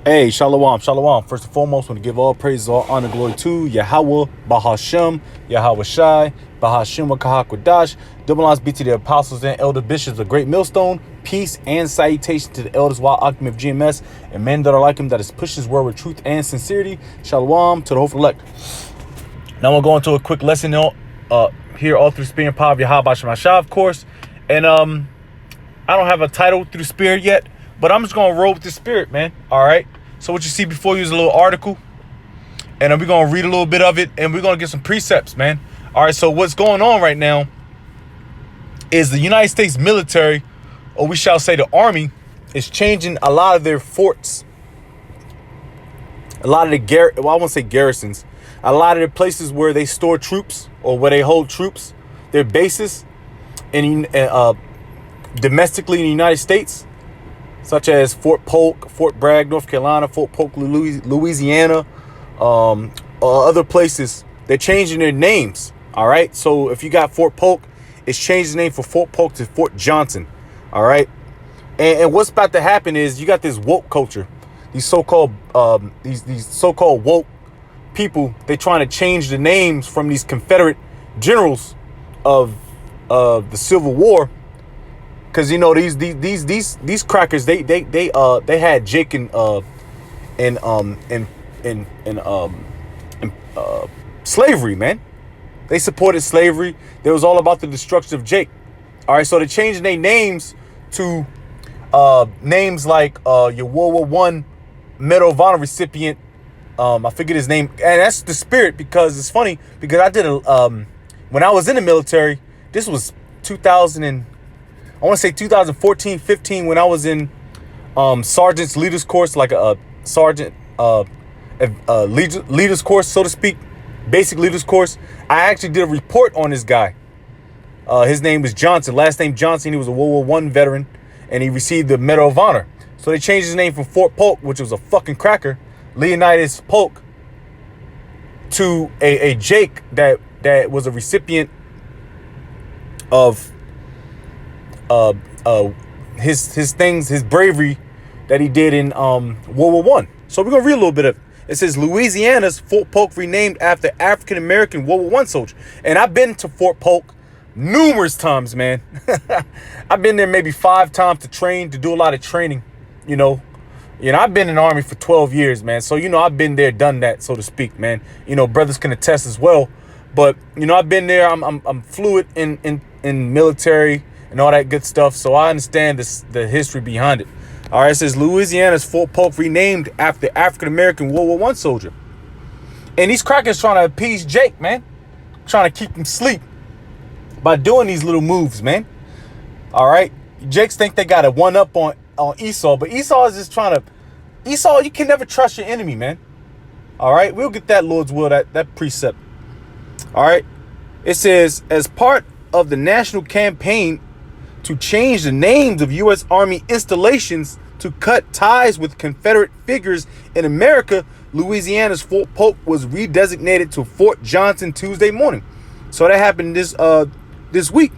Hey, shalom, shalom. First and foremost, I want to give all praise, all honor, glory to Yahweh, Bahashem, Yahweh Shai, Bahashem, Wakahakwadash. Double honors be to the apostles and elder bishops of Great Millstone. Peace and salutation to the elders, Wild Octane of GMS, and men that are like him, that is push his word with truth and sincerity. Shalom to the hopeful elect. Now I'm going to go into a quick lesson here, all through Spirit and Power of Yahweh Shemashah, of course. And I don't have a title through the Spirit yet, but I'm just going to roll with the Spirit, man. All right. So what you see before you is a little article, and then we're going to read a little bit of it, and we're going to get some precepts, man. All right. So what's going on right now is the United States military, or we shall say the army, is changing a lot of their forts. A lot of the I won't say garrisons. A lot of the places where they store troops or where they hold troops, their bases in domestically in the United States, such as Fort Polk, Fort Bragg, North Carolina, Fort Polk, Louisiana, other places. They're changing their names. All right. So if you got Fort Polk, it's changed the name for Fort Polk to Fort Johnson. All right. And what's about to happen is you got this woke culture. These so-called these so-called woke people. They're trying to change the names from these Confederate generals of the Civil War. Because you know these crackers they had Jake in slavery, man. They supported slavery. It was all about the destruction of Jake. All right, so they're changing their names to names like your World War I Medal of Honor recipient. I forget his name, and that's the Spirit, because it's funny because I did when I was in the military. This was 2014, 15, when I was in sergeant's leaders course, like a sergeant leaders course, so to speak, basic leaders course. I actually did a report on this guy. His name was Johnson, last name Johnson. He was a World War I veteran, and he received the Medal of Honor. So they changed his name from Fort Polk, which was a fucking cracker, Leonidas Polk, to a Jake that was a recipient of his things, his bravery that he did in World War I. So we're gonna read a little bit of it. It says Louisiana's Fort Polk renamed after African American World War I soldier. And I've been to Fort Polk numerous times, man. I've been there maybe 5 times to do a lot of training. You know, I've been in the Army for 12 years, man. So I've been there, done that, so to speak, man. Brothers can attest as well. But I've been there. I'm fluid in military and all that good stuff. So I understand the history behind it. All right, it says Louisiana's Fort Polk renamed after African-American World War I soldier. And these crackers trying to appease Jake, man. Trying to keep him asleep by doing these little moves, man. All right. Jakes think they got a one-up on Esau, but Esau is just trying to... Esau, you can never trust your enemy, man. All right, we'll get that Lord's will, that precept. All right. It says, as part of the national campaign to change the names of U.S. Army installations to cut ties with Confederate figures in America, Louisiana's Fort Polk was redesignated to Fort Johnson Tuesday morning. So that happened this week.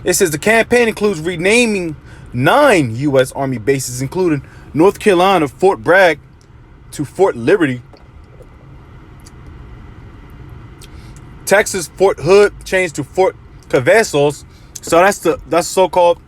It says the campaign includes renaming 9 U.S. Army bases, including North Carolina Fort Bragg to Fort Liberty, Texas Fort Hood changed to Fort Cavazos. So that's so-called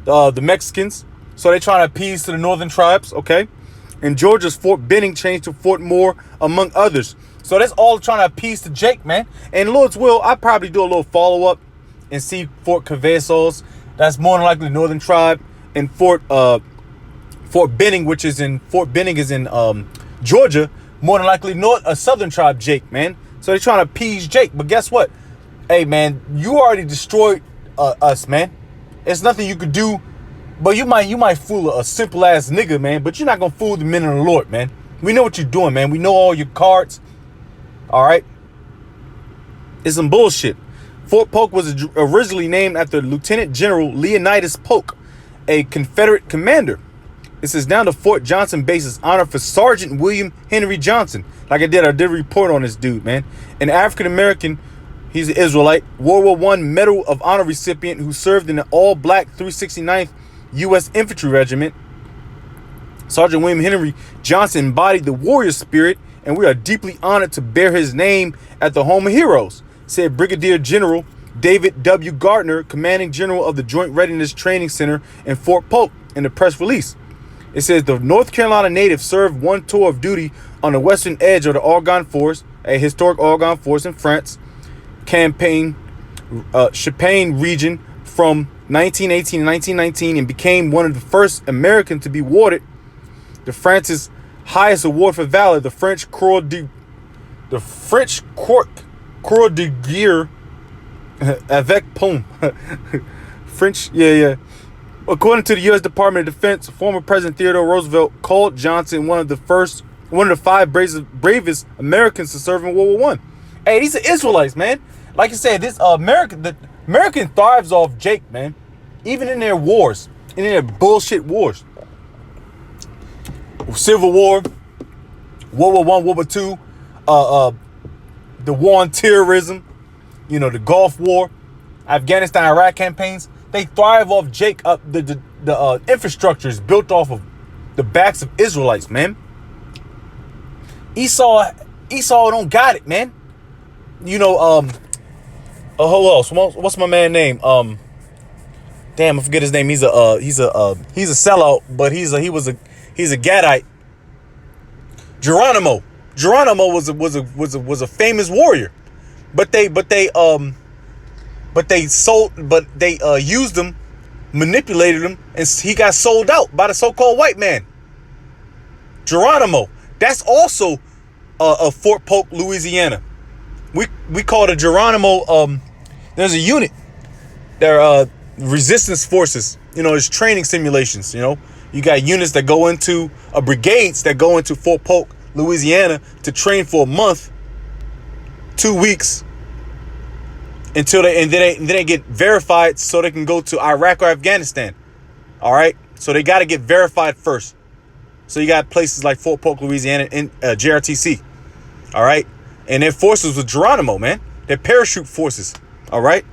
the Mexicans. So they're trying to appease to the northern tribes, okay? And Georgia's Fort Benning changed to Fort Moore, among others. So that's all trying to appease to Jake, man. And Lord's will, I'll probably do a little follow-up and see Fort Cavazos. That's more than likely the northern tribe. And Fort Benning, which is in Georgia, more than likely a southern tribe, Jake, man. So they're trying to appease Jake. But guess what? Hey, man, you already destroyed us, man. It's nothing you could do. But you might fool a simple ass nigga, man. But you're not gonna fool the men of the Lord, man. We know what you're doing, man. We know all your cards. All right. It's some bullshit. Fort Polk was originally named after Lieutenant General Leonidas Polk, a Confederate commander. It says now the Fort Johnson base is honored for Sergeant William Henry Johnson. Like I did a report on this dude, man. An African-American, he's an Israelite, World War I Medal of Honor recipient who served in the all-black 369th U.S. Infantry Regiment. Sergeant William Henry Johnson embodied the warrior spirit, and we are deeply honored to bear his name at the home of heroes, said Brigadier General David W. Gardner, commanding general of the Joint Readiness Training Center in Fort Polk, in the press release. It says the North Carolina native served one tour of duty on the western edge of the Argonne Forest, a historic Argonne Forest in France, Champagne region from 1918 to 1919, and became one of the first Americans to be awarded the France's highest award for valor, the French Croix de Guerre avec Plume. French, yeah. According to the U.S. Department of Defense, former President Theodore Roosevelt called Johnson one of the 5 bravest Americans to serve in World War I. Hey, these are Israelites, man. Like I said, the American thrives off Jake, man. Even in their wars, in their bullshit wars. Civil War, World War I, World War II, the war on terrorism, the Gulf War, Afghanistan, Iraq campaigns. They thrive off Jake. The infrastructure is built off of the backs of Israelites, man. Esau don't got it, man. Who else? What's my man name? Damn, I forget his name. He's a sellout, but he's a Gadite. Geronimo was a famous warrior, but they used him, manipulated him, and he got sold out by the so-called white man. Geronimo, that's also a Fort Polk, Louisiana. We call it a Geronimo. There's a unit. They're resistance forces. It's training simulations. You got units that go into brigades that go into Fort Polk, Louisiana, to train for a month, 2 weeks, until they get verified so they can go to Iraq or Afghanistan. All right, so they got to get verified first. So you got places like Fort Polk, Louisiana, and JRTC. All right, and their forces with Geronimo, man. They're parachute forces. All right.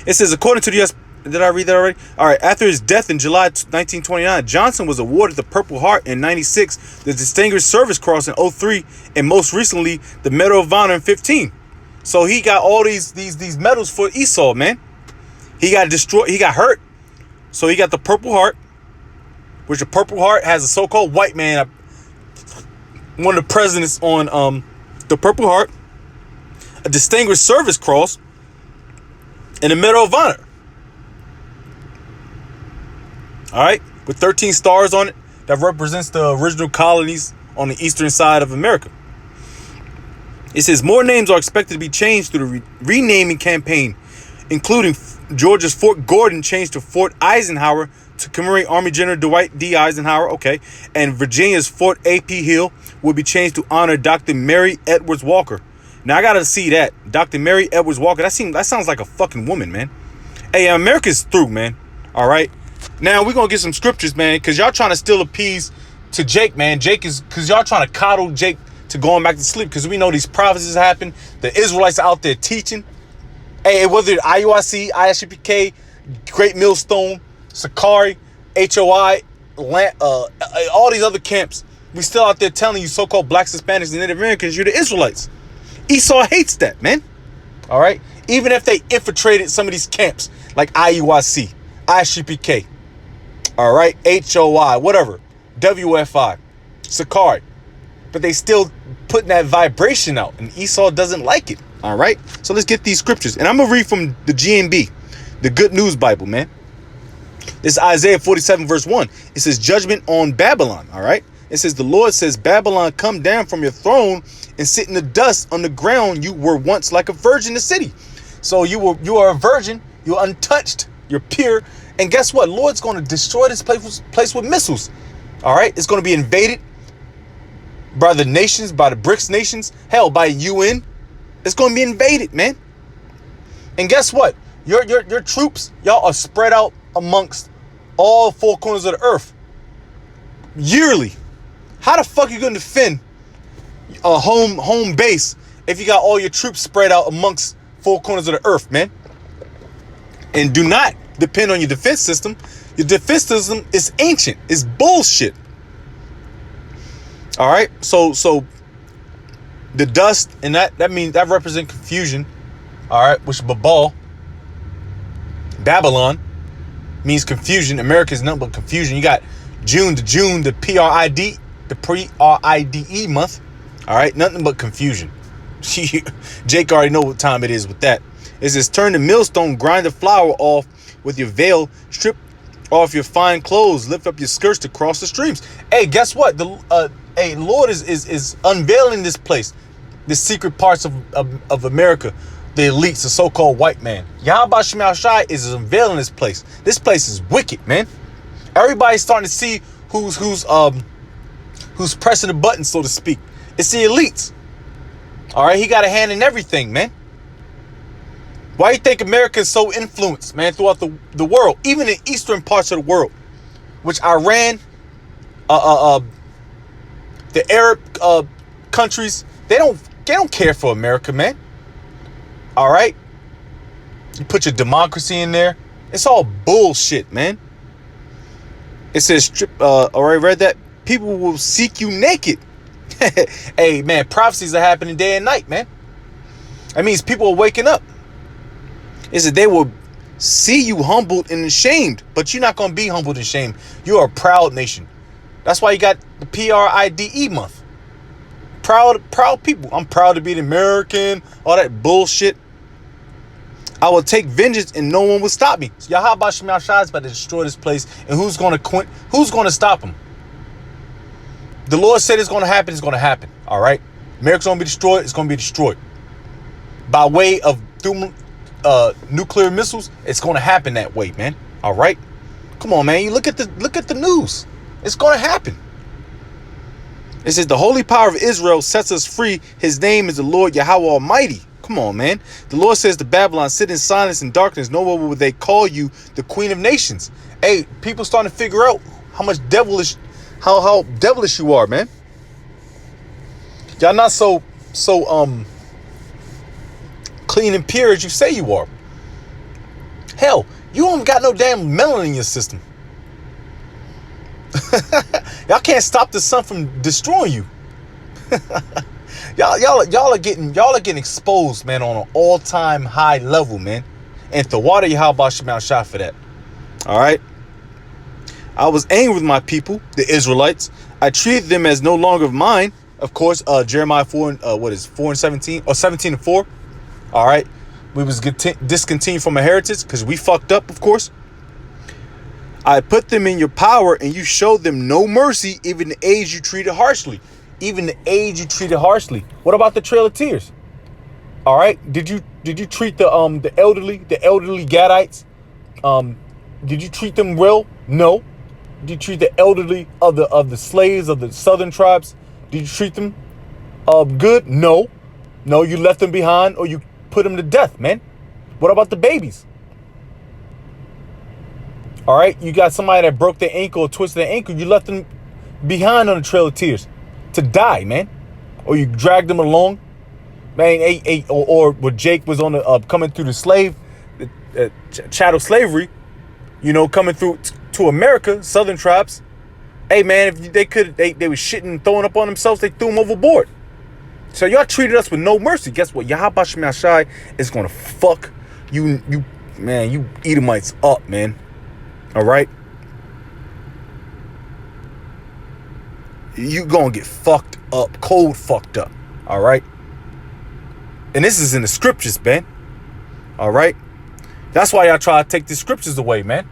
It says, according to the U.S. Did I read that already? All right. After his death in July 1929, Johnson was awarded the Purple Heart in 96, the Distinguished Service Cross in 03, and most recently the Medal of Honor in 15. So he got all these medals for Esau, man. He got destroyed. He got hurt. So he got the Purple Heart, which the Purple Heart has a so-called white man, one of the presidents on the Purple Heart, a Distinguished Service Cross, and a Medal of Honor. All right, with 13 stars on it that represents the original colonies on the eastern side of America. It says more names are expected to be changed through the renaming campaign, including Georgia's Fort Gordon changed to Fort Eisenhower to commemorate Army General Dwight D. Eisenhower. Okay, and Virginia's Fort A.P. Hill will be changed to honor Dr. Mary Edwards Walker. Now I gotta see that Dr. Mary Edwards Walker. That sounds like a fucking woman, man. Hey, America's through, man. All right. Now we're gonna get some scriptures, man, because y'all trying to still appease to Jake, man. Jake is because y'all trying to coddle Jake to going back to sleep, because we know these prophecies happen. The Israelites are out there teaching. Hey, whether it's IUIC, ISUPK, Great Millstone, Sakari, HOI, all these other camps, we still out there telling you so-called blacks, Hispanics, and Native Americans, you're the Israelites. Esau hates that, man. All right? Even if they infiltrated some of these camps, like IUIC, ISUPK, all right, HOI, whatever, WFI, Sakari, but they still putting that vibration out, and Esau doesn't like it. All right, so let's get these scriptures, and I'm gonna read from the GNB, the Good News Bible, man. This is Isaiah 47 verse 1. It says judgment on Babylon. All right, it says the Lord says, Babylon, come down from your throne and sit in the dust on the ground. You were once like a virgin in the city. So you are a virgin, you're untouched, you're pure. And guess what? Lord's going to destroy this place with missiles. All right, it's going to be invaded by the nations, by the BRICS nations, hell, by UN. It's going to be invaded, man. And guess what? Your troops, y'all are spread out amongst all four corners of the earth yearly. How the fuck are you going to defend a home base if you got all your troops spread out amongst four corners of the earth, man? And do not depend on your defense system. Your defense system is ancient. It's bullshit. All right. So the dust, and that means that represents confusion. All right, which Babylon means confusion. America is nothing but confusion. You got June, the PRIDE month. All right, nothing but confusion. Jake already know what time it is with that. It says, turn the millstone, grind the flour off with your veil, strip off your fine clothes, lift up your skirts to cross the streams. Hey, guess what? The Lord is unveiling this place, the secret parts of America, the elites, the so-called white man. Yahweh Shema Shai is unveiling this place. This place is wicked, man. Everybody's starting to see who's pressing the button, so to speak. It's the elites. All right, he got a hand in everything, man. Why do you think America is so influenced, man, throughout the world, even in eastern parts of the world, which Iran, the Arab countries, they don't care for America, man. All right, you put your democracy in there, it's all bullshit, man. It says, already read that. People will seek you naked. Hey, man, prophecies are happening day and night, man. That means people are waking up. It said they will see you humbled and ashamed, but you're not going to be humbled and ashamed. You're a proud nation. That's why you got the PRIDE month. Proud people. I'm proud to be an American. All that bullshit. I will take vengeance and no one will stop me. So Yahweh Shema Shai is about to destroy this place. And who's going to quit? Who's going to stop him? The Lord said it's going to happen. It's going to happen. All right. America's going to be destroyed. It's going to be destroyed. By way of nuclear missiles, it's going to happen that way, man. All right. Come on, man. You look at the news. It's going to happen. It says the holy power of Israel sets us free. His name is the Lord Yahweh Almighty. Come on, man. The Lord says to Babylon, sit in silence and darkness. No more will they call you the Queen of Nations. Hey, people starting to figure out how much devilish, how devilish you are, man. Y'all not so clean and pure as you say you are. Hell, you don't got no damn melanin in your system. Y'all can't stop the sun from destroying you. Y'all are getting exposed, man, on an all-time high level, man. And the water Yahweh Shema Shai for that. All right. I was angry with my people, the Israelites. I treated them as no longer mine. Of course, Jeremiah 4 and 4 and 17 or 17 and 4. All right. We was discontinued from a heritage because we fucked up, of course. I put them in your power and you showed them no mercy, even the age you treated harshly. Even the age you treated harshly. What about the Trail of Tears? All right. Did you treat the elderly Gadites? Did you treat them well? No. Did you treat the elderly of the slaves of the southern tribes? Did you treat them good? No. No, you left them behind or you put them to death, man. What about the babies? All right. You got somebody that broke their ankle or twisted their ankle. You left them behind on the Trail of Tears to die, man. Or you dragged them along, man. Or when Jake was on the coming through the chattel slavery, you know, coming through to America, southern tribes. Hey, man, if they were shitting and throwing up on themselves, they threw them overboard. So y'all treated us with no mercy. Guess what? Yahweh Shema Shai is gonna fuck you Edomites up, man. All right. You gonna get fucked up, cold fucked up. All right. And this is in the scriptures, man. All right. That's why y'all try to take the scriptures away, man.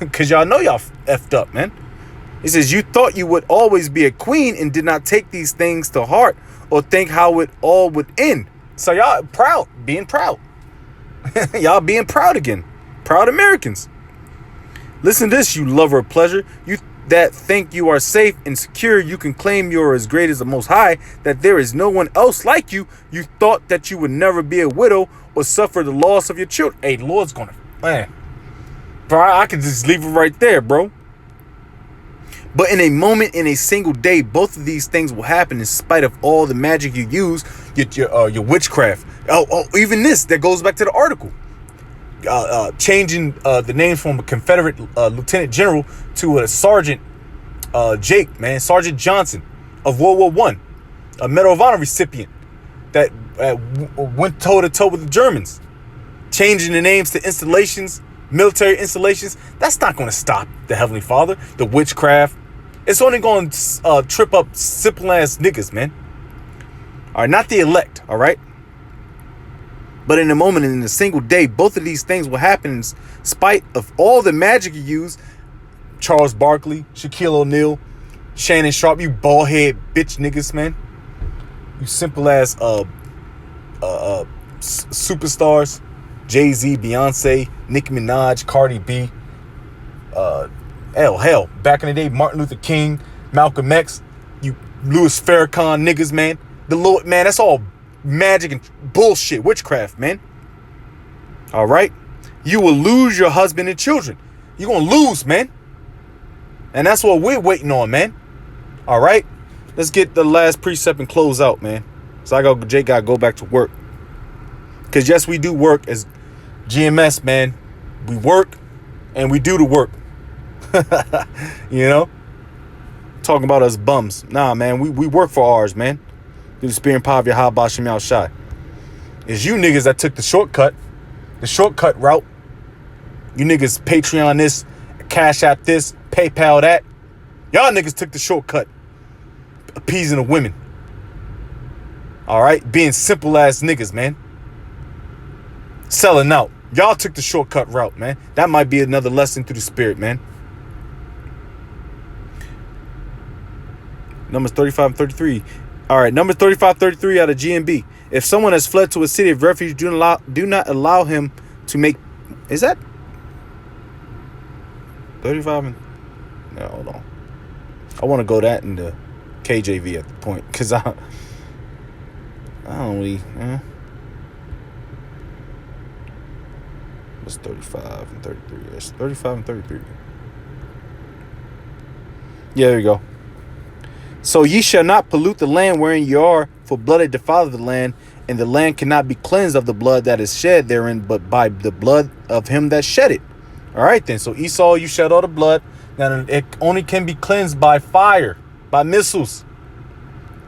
Because y'all know y'all effed up, man. It says, you thought you would always be a queen and did not take these things to heart or think how it all would end. So y'all being proud. Y'all being proud again. Proud Americans. Listen to this, you lover of pleasure. You that think you are safe and secure, you can claim you are as great as the Most High, that there is no one else like you. You thought that you would never be a widow or suffer the loss of your children. Hey, the Lord's gonna, man. Bro, I can just leave it right there, bro. But in a moment, in a single day, both of these things will happen in spite of all the magic you use, your witchcraft. Oh, even this, that goes back to the article. changing the name from a Confederate lieutenant general to a Sergeant Jake, man, Sergeant Johnson of World War One, a Medal of Honor recipient that went toe to toe with the Germans. Changing the names to installations, military installations, that's not going to stop the Heavenly Father, the witchcraft. It's only going to trip up simple ass niggas, man. All right, not the elect, all right? But in a moment, in a single day, both of these things will happen in spite of all the magic you use. Charles Barkley, Shaquille O'Neal, Shannon Sharp, you bald head bitch niggas, man. You simple ass superstars. Jay-Z, Beyonce, Nicki Minaj, Cardi B. Hell, back in the day, Martin Luther King, Malcolm X, you Louis Farrakhan niggas, man. The Lord, man, that's all magic and bullshit, witchcraft, man. All right? You will lose your husband and children. You're going to lose, man. And that's what we're waiting on, man. All right? Let's get the last precept and close out, man. So Jake got to go back to work. Because, yes, we do work as GMS, man. We work and we do the work. You know? Talking about us bums. Nah, man, we work for ours, man. Through the spirit and power of Yahweh Shem Yahweh Shai. It's you niggas that took the shortcut route. You niggas Patreon this, Cash App this, PayPal that. Y'all niggas took the shortcut. Appeasing the women. All right? Being simple ass niggas, man. Selling out. Y'all took the shortcut route, man. That might be another lesson through the spirit, man. Numbers 35 and 33. All right, Numbers 35, 33 out of GMB. If someone has fled to a city of refuge, do not allow him to make... Is that 35 and... No, hold on. I want to go that in the KJV at the point, because I don't really... What's 35 and 33? Yes, 35 and 33. Yeah, there you go. So ye shall not pollute the land wherein ye are, for blood it defileth the land, and the land cannot be cleansed of the blood that is shed therein, but by the blood of him that shed it. All right, then. So Esau, you shed all the blood. Now it only can be cleansed by fire, by missiles.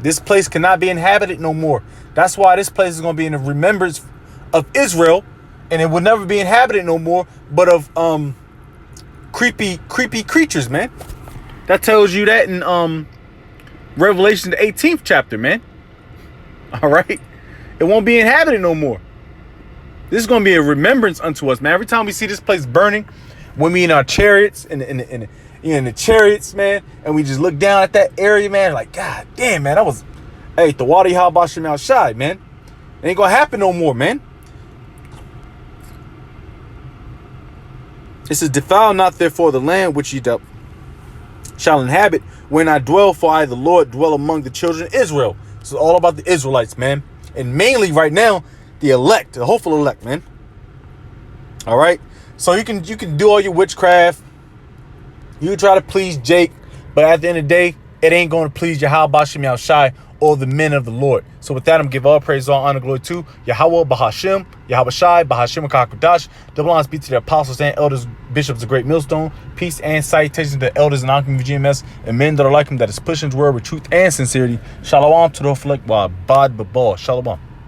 This place cannot be inhabited no more. That's why this place is going to be in the remembrance of Israel, and it will never be inhabited no more, but of creepy creatures, man. That tells you that in Revelation, the 18th chapter, man. All right? It won't be inhabited no more. This is going to be a remembrance unto us, man. Every time we see this place burning, when we in our chariots, in the chariots, man, and we just look down at that area, man, like, God damn, man, that was, hey, the water Yahweh outside, man. It ain't going to happen no more, man. It says, defile not therefore the land which ye shall inhabit, when I dwell, for I, the Lord, dwell among the children of Israel. This is all about the Israelites, man. And mainly right now, the elect, the hopeful elect, man. All right? So you can do all your witchcraft. You try to please Jake, but at the end of the day, it ain't going to please Yahweh Shem Yahweh Shai or the men of the Lord. So with that, I'm give all praise, all honor, glory to Yahweh Bahashem, Yahweh Shai, Bahashem Kakudash. Double honors be to the apostles and elders, bishops of Great Millstone. Peace and salutations to the elders and non-community GMS and men that are like him, that is pushing the word with truth and sincerity. Shalom to the Reflect Wa Bad Babal. Shalom.